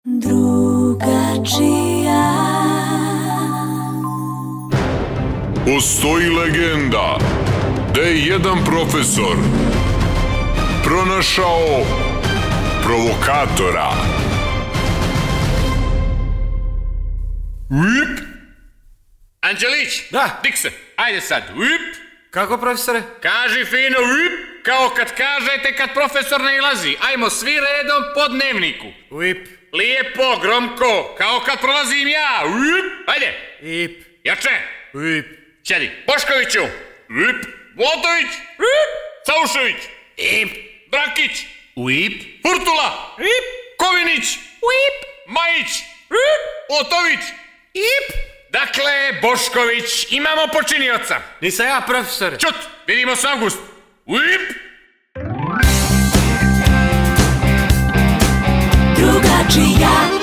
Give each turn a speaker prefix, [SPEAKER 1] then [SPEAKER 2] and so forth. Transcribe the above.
[SPEAKER 1] Drugacija.
[SPEAKER 2] Postoji legenda da je jedan profesor pronašao provokatora. Uippppp!
[SPEAKER 3] Anđelić!
[SPEAKER 4] Da!
[SPEAKER 3] Dik se! Ajde sad! Uippppp!
[SPEAKER 4] Kako, profesore?
[SPEAKER 3] Kaži fino uippppp! Kao kad kažete kad profesor ne ilazi. Ajmo svi redom po dnevniku.
[SPEAKER 4] Uippppp!
[SPEAKER 3] Lijepo, gromko, kao kad prolazim ja. Uippppp! Ajde!
[SPEAKER 4] Uippppp!
[SPEAKER 3] Jače!
[SPEAKER 4] Uippppp!
[SPEAKER 3] Čedi! Boškoviću! Uippppp! Votović! Uippppp! Saušević!
[SPEAKER 4] Uippppp!
[SPEAKER 3] Brakić!
[SPEAKER 4] Uippppp!
[SPEAKER 3] Furtula!
[SPEAKER 4] Uippppp!
[SPEAKER 3] Kovinić!
[SPEAKER 4] Uippppp!
[SPEAKER 3] Majić!
[SPEAKER 4] Uippppp!
[SPEAKER 3] Otović!
[SPEAKER 4] Uippppp!
[SPEAKER 3] Dakle, Bošković, imamo počinioca.
[SPEAKER 4] Nisam ja, profesore.
[SPEAKER 3] Čut, vidimo se avgust. Uippppp!
[SPEAKER 1] Drugačija.